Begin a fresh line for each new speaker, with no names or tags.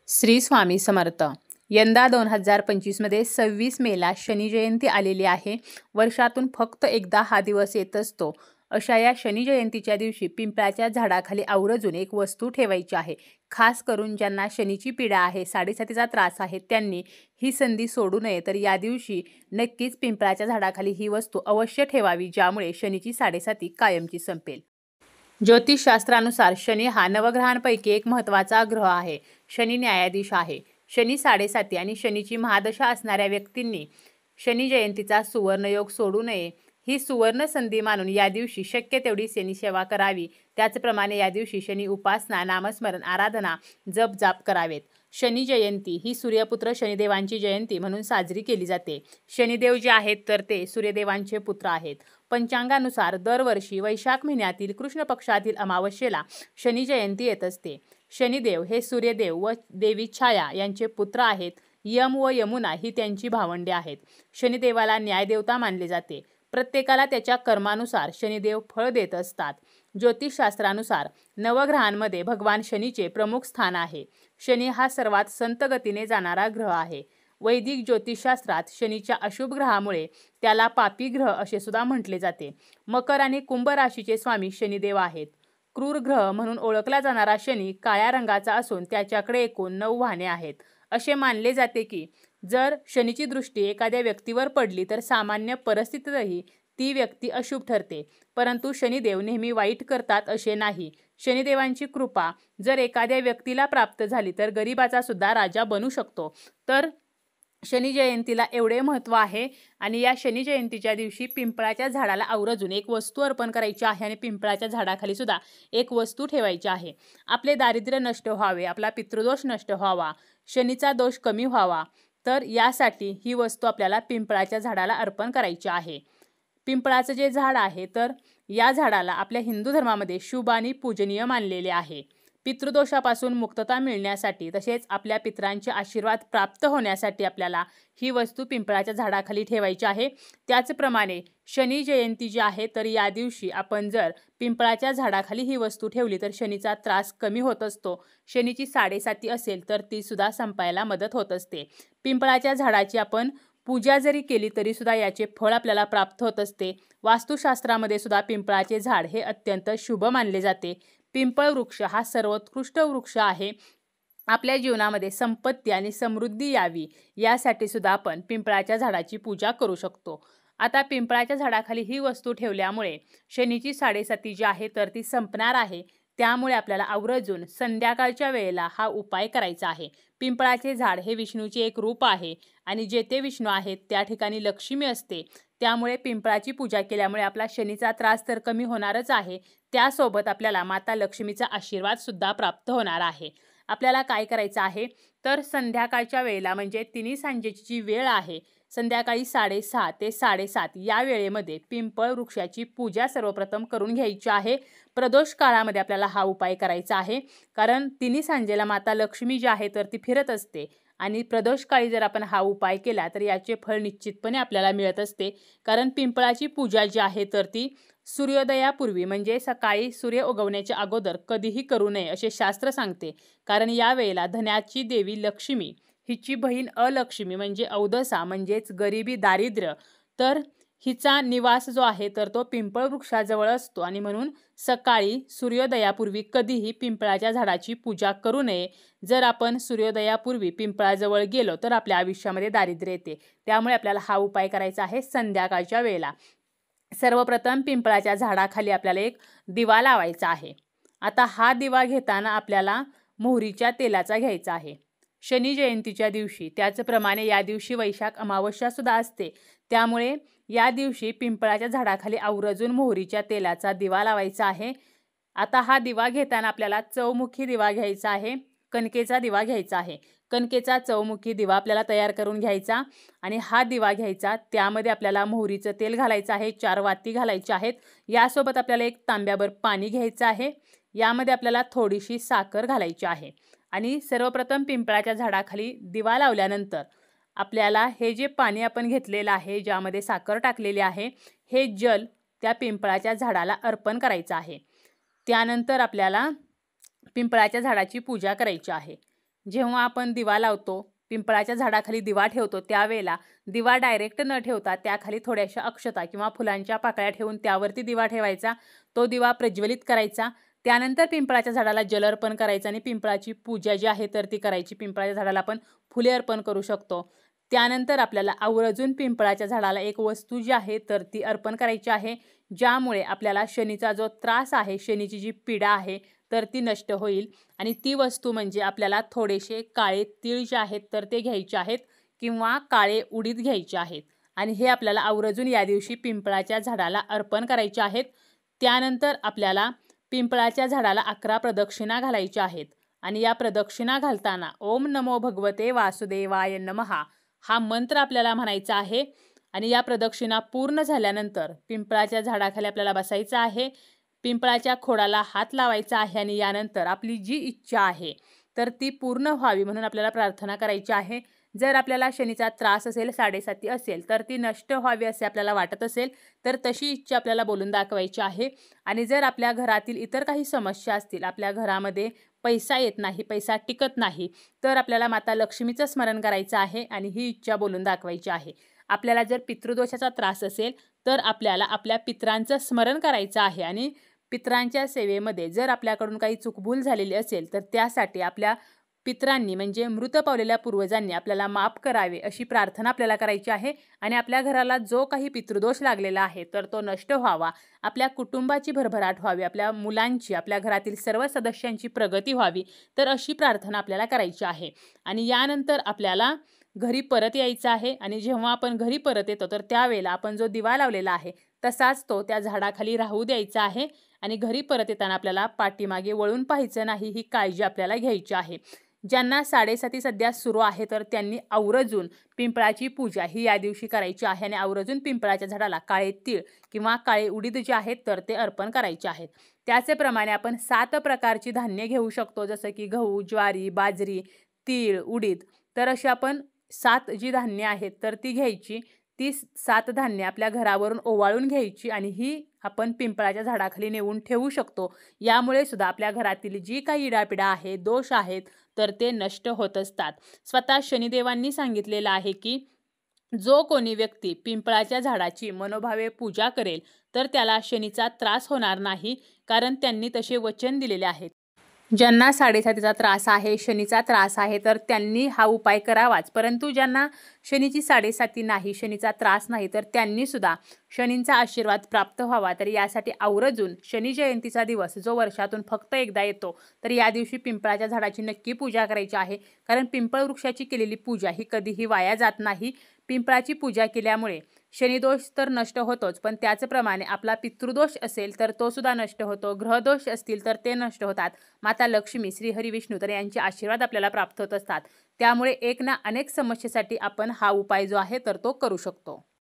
श्री स्वामी समर्थ. यंदा 2025मध्ये 26 मेला शनी जयंती आलेली आहे. वर्षातून फक्त एकदा हा दिवस येत असतो. अशा या शनी जयंतीच्या दिवशी पिंपळाच्या झाडाखाली आवर्जून एक वस्तू ठेवायची आहे. खास करून ज्यांना शनीची पीडा आहे, साडेसातीचा त्रास आहे, त्यांनी ही संधी सोडू नये. तर या दिवशी नक्कीच पिंपळाच्या झाडाखाली ही वस्तू अवश्य ठेवावी, ज्यामुळे शनीची साडेसाती कायमची संपेल. ज्योतिषशास्त्रानुसार शनी हा नवग्रहांपैकी एक महत्त्वाचा ग्रह आहे. शनी न्यायाधीश आहे. शनी साडेसाती आणि शनीची महादशा असणाऱ्या व्यक्तींनी शनी जयंतीचा सुवर्णयोग सोडू नये. ही सुवर्ण संधी मानून या दिवशी शक्य तेवढी शनी सेवा करावी. त्याचप्रमाणे या दिवशी शनी उपासना, नामस्मरण, आराधना, जप जाप करावेत. शनी जयंती ही सूर्यपुत्र शनिदेवांची जयंती म्हणून साजरी केली जाते. शनिदेव जे आहेत तर ते सूर्यदेवांचे पुत्र आहेत. पंचांगानुसार दरवर्षी वैशाख महिन्यातील कृष्ण पक्षातील अमावस्येला शनी जयंती येत असते. शनिदेव हे सूर्यदेव व देवी छाया यांचे पुत्र आहेत. यम व यमुना ही त्यांची भावंडे आहेत. शनिदेवाला न्यायदेवता मानले जाते. प्रत्येकाला त्याच्या कर्मानुसार शनिदेव फळ देत असतात. ज्योतिषशास्त्रानुसार नवग्रहांमध्ये भगवान शनीचे प्रमुख स्थान आहे. शनी हा सर्वात संत गतीने जाणारा ग्रह आहे. वैदिक ज्योतिषशास्त्रात शनीच्या अशुभ ग्रहामुळे त्याला पापी ग्रह असे सुद्धा म्हटले जाते. मकर आणि कुंभ राशीचे स्वामी शनिदेव आहेत. क्रूर ग्रह म्हणून ओळखला जाणारा शनी काळ्या रंगाचा असून त्याच्याकडे एकूण 9 वाहने आहेत. असे मानले जाते की जर शनीची दृष्टी एखाद्या व्यक्तीवर पडली तर सामान्य परिस्थितीतही ती व्यक्ती अशुभ ठरते. परंतु शनिदेव नेहमी वाईट करतात असे नाही. शनिदेवांची कृपा जर एखाद्या व्यक्तीला प्राप्त झाली तर गरिबाचा सुद्धा राजा बनू शकतो. तर शनी जयंतीला एवढे महत्त्व आहे आणि या शनी जयंतीच्या दिवशी पिंपळाच्या झाडाला आवर्जून एक वस्तू अर्पण करायची आहे आणि पिंपळाच्या झाडाखाली सुद्धा एक वस्तू ठेवायची आहे. आपले दारिद्र्य नष्ट व्हावे, आपला पितृदोष नष्ट व्हावा, शनीचा दोष कमी व्हावा, तर यासाठी ही वस्तू आपल्याला पिंपळाच्या झाडाला अर्पण करायची आहे. पिंपळाचं जे झाड आहे तर या झाडाला आपल्या हिंदू धर्मामध्ये शुभ आणि पूजनीय मानलेले आहे. पितृदोषापासून मुक्तता मिळण्यासाठी तसेच आपल्या पितरांचे आशीर्वाद प्राप्त होण्यासाठी आपल्याला ही वस्तू पिंपळाच्या झाडाखाली ठेवायची आहे. त्याचप्रमाणे शनी जयंती जी आहे तर या दिवशी आपण जर पिंपळाच्या झाडाखाली ही वस्तू ठेवली तर शनीचा त्रास कमी होत असतो. शनीची साडेसाती असेल तर ती सुद्धा संपायला मदत होत असते. पिंपळाच्या झाडाची आपण पूजा जरी केली तरी सुद्धा याचे फळ आपल्याला प्राप्त होत असते. वास्तुशास्त्रामध्ये सुद्धा पिंपळाचे झाड हे अत्यंत शुभ मानले जाते. पिंपळ वृक्ष हा सर्वोत्कृष्ट वृक्ष आहे. आपल्या जीवनामध्ये संपत्ती आणि समृद्धी यावी यासाठी सुद्धा आपण पिंपळाच्या झाडाची पूजा करू शकतो. आता पिंपळाच्या झाडाखाली ही वस्तू ठेवल्यामुळे शनीची साडेसाती जी आहे तर ती संपणार आहे. त्यामुळे आपल्याला आवर्जून संध्याकाळच्या वेळेला हा उपाय करायचा आहे. पिंपळाचे झाड हे विष्णूचे एक रूप आहे आणि जेथे विष्णू आहेत त्या ठिकाणी लक्ष्मी असते. त्यामुळे पिंपळाची पूजा केल्यामुळे आपला शनीचा त्रास तर कमी होणारच आहे. त्यासोबत आपल्याला माता लक्ष्मीचा आशीर्वाद सुद्धा प्राप्त होणार आहे. आपल्याला काय करायचं आहे तर संध्याकाळच्या वेळेला म्हणजे तिन्ही सांजेची जी वेळ आहे संध्याकाळी 6:30 ते 7:30 या वेळेमध्ये पिंपळ वृक्षाची पूजा सर्वप्रथम करून घ्यायची आहे. प्रदोष काळामध्ये आपल्याला हा उपाय करायचा आहे. कारण तिन्ही सांजेला माता लक्ष्मी जी आहे तर ती फिरत असते आणि प्रदोष काळी जर आपण हा उपाय केला तर याचे फळ निश्चितपणे आपल्याला मिळत असते. कारण पिंपळाची पूजा जी आहे तर ती सूर्योदयापूर्वी म्हणजे सकाळी सूर्य उगवण्याच्या अगोदर कधीही करू नये असे शास्त्र सांगते. कारण या वेळेला धनाची देवी लक्ष्मी हिची बहीण अलक्ष्मी म्हणजे औदसा म्हणजेच गरिबी, दारिद्र्य, तर हिचा निवास जो आहे तर तो पिंपळ वृक्षाजवळ असतो आणि म्हणून सकाळी सूर्योदयापूर्वी कधीही पिंपळाच्या झाडाची पूजा करू नये. जर आपण सूर्योदयापूर्वी पिंपळाजवळ गेलो तर आपल्या आयुष्यामध्ये दारिद्र्य येते. त्यामुळे आपल्याला हा उपाय करायचा आहे संध्याकाळच्या वेळेला. सर्वप्रथम पिंपळाच्या झाडाखाली आपल्याला एक दिवा लावायचा आहे. आता हा दिवा घेताना आपल्याला मोहरीच्या तेलाचा घ्यायचा आहे. शनी जयंतीच्या दिवशी त्याचप्रमाणे या दिवशी वैशाख अमावस्या सुद्धा असते. त्यामुळे या दिवशी पिंपळाच्या झाडाखाली आवर्जून मोहरीच्या तेलाचा दिवा लावायचा आहे. आता हा दिवा घेताना आपल्याला चौमुखी दिवा घ्यायचा आहे. कणकेचा दिवा घ्यायचा आहे. कणकेचा चौमुखी दिवा आपल्याला तयार करून घ्यायचा आणि हा दिवा घ्यायचा. त्यामध्ये आपल्याला मोहरीचं तेल घालायचं आहे. 4 वाती घालायच्या आहेत. यासोबत आपल्याला एक तांब्याभर पाणी घ्यायचं आहे. यामध्ये आपल्याला थोडीशी साखर घालायची आहे आणि सर्वप्रथम पिंपळाच्या झाडाखाली दिवा लावल्यानंतर आपल्याला हे जे पाणी आपण घेतलेलं आहे, ज्यामध्ये साखर टाकलेली आहे, हे जल त्या पिंपळाच्या झाडाला अर्पण करायचं आहे. त्यानंतर आपल्याला पिंपळाच्या झाडाची पूजा करायची आहे. जेव्हा आपण दिवा लावतो, पिंपळाच्या झाडाखाली दिवा ठेवतो, त्यावेळेला दिवा डायरेक्ट न ठेवता त्याखाली थोड्याशा अक्षता किंवा फुलांच्या पाकळ्या ठेवून त्यावरती दिवा ठेवायचा. तो दिवा प्रज्वलित करायचा. त्यानंतर पिंपळाच्या झाडाला जल अर्पण करायचं आणि पिंपळाची पूजा जी आहे तर ती करायची. पिंपळाच्या झाडाला आपण फुले अर्पण करू शकतो. त्यानंतर आपल्याला आवर्जून पिंपळाच्या झाडाला एक वस्तू जी आहे तर ती अर्पण करायची आहे, ज्यामुळे आपल्याला शनीचा जो त्रास आहे, शनीची जी पीडा आहे तर ती नष्ट होईल. आणि ती वस्तू म्हणजे आपल्याला थोडेसे काळे तीळ जे आहेत तर ते घ्यायचे आहेत किंवा काळे उडीद घ्यायचे आहेत आणि हे आपल्याला आवर्जून या दिवशी पिंपळाच्या झाडाला अर्पण करायचे आहेत. त्यानंतर आपल्याला पिंपळाच्या झाडाला 11 प्रदक्षिणा घालायच्या आहेत आणि या प्रदक्षिणा घालताना ओम नमो भगवते वासुदेवाय नमः हा मंत्र आपल्याला म्हणायचा आहे. आणि या प्रदक्षिणा पूर्ण झाल्यानंतर पिंपळाच्या झाडाखाली आपल्याला बसायचं आहे. पिंपळाच्या खोडाला हात लावायचा आहे आणि यानंतर आपली जी इच्छा आहे तर ती पूर्ण व्हावी म्हणून आपल्याला प्रार्थना करायची आहे. जर आपल्याला शनीचा त्रास असेल, 7.5 असेल तर ती नष्ट व्हावी असे आपल्याला वाटत असेल तर तशी इच्छा आपल्याला बोलून दाखवायची आहे. आणि जर आपल्या घरातील इतर काही समस्या असतील, आपल्या घरामध्ये पैसा येत नाही, पैसा टिकत नाही, तर आपल्याला माता लक्ष्मीचं स्मरण करायचं आहे आणि ही इच्छा बोलून दाखवायची आहे. आपल्याला जर पितृदोषाचा त्रास असेल तर आपल्याला आपल्या पितरांचं स्मरण करायचं आहे आणि पितरांच्या सेवेमध्ये जर आपल्याकडून काही चूकभूल झालेली असेल तर त्यासाठी आपल्या पितरांनी म्हणजे मृत पावलेल्या पूर्वजांनी आपल्याला माफ करावे अशी प्रार्थना आपल्याला करायची आहे. आणि आपल्या घराला जो काही पितृदोष लागलेला आहे तर तो नष्ट व्हावा, आपल्या कुटुंबाची भरभराट व्हावी, आपल्या मुलांची, आपल्या घरातील सर्व सदस्यांची प्रगती व्हावी, तर अशी प्रार्थना आपल्याला करायची आहे. आणि यानंतर आपल्याला घरी परत यायचं आहे आणि जेव्हा आपण घरी परत येतो तर त्यावेळेला आपण जो दिवा लावलेला आहे तसाच तो त्या झाडाखाली राहू द्यायचा आहे. आणि घरी परत येताना आपल्याला पाठीमागे वळून पाहायचं नाही, ही काळजी आपल्याला घ्यायची आहे. ज्यांना 7.5 सध्या सुरू आहे तर त्यांनी आवर्जून पिंपळाची पूजा ही या दिवशी करायची आहे आणि आवर्जून पिंपळाच्या झाडाला काळे तीळ किंवा काळे उडीद जे आहेत तर ते अर्पण करायचे आहेत. त्याचप्रमाणे आपण 7 प्रकारची धान्य घेऊ शकतो, जसं की गहू, ज्वारी, बाजरी, तीळ, उडीद. तर अशी आपण 7 जी धान्य आहेत तर ती घ्यायची. ती 7 धान्य आपल्या घरावरून ओवाळून घ्यायची आणि ही आपण पिंपळाच्या झाडाखाली नेऊन ठेवू शकतो. यामुळे सुद्धा आपल्या घरातील जी काही इडापिडा आहे, दोष आहेत तर ते नष्ट होत असतात. स्वतः शनिदेवांनी सांगितलेलं आहे की जो कोणी व्यक्ती पिंपळाच्या झाडाची मनोभावे पूजा करेल तर त्याला शनीचा त्रास होणार नाही, कारण त्यांनी तसे वचन दिलेले आहेत. ज्यांना 7.5चा त्रास आहे, शनीचा त्रास आहे तर त्यांनी हा उपाय करावाच. परंतु ज्यांना शनीची 7.5 नाही, शनीचा त्रास नाही तर त्यांनी सुद्धा शनींचा आशीर्वाद प्राप्त व्हावा. तर यासाठी आवर्जून शनी जयंतीचा दिवस जो वर्षातून फक्त एकदा येतो तर या दिवशी पिंपळाच्या झाडाची नक्की पूजा करायची आहे. कारण पिंपळ वृक्षाची केलेली पूजा ही कधीही वाया जात नाही. पिंपळाची पूजा केल्यामुळे शनिदोष तर नष्ट होतोच, पण त्याचप्रमाणे आपला पितृदोष असेल तर तो सुद्धा नष्ट होतो. ग्रहदोष असतील तर ते नष्ट होतात. माता लक्ष्मी, श्री हरी विष्णू तर यांचे आशीर्वाद आपल्याला प्राप्त होत असतात. त्यामुळे एक ना अनेक समस्येसाठी आपण हा उपाय जो आहे तर तो करू शकतो.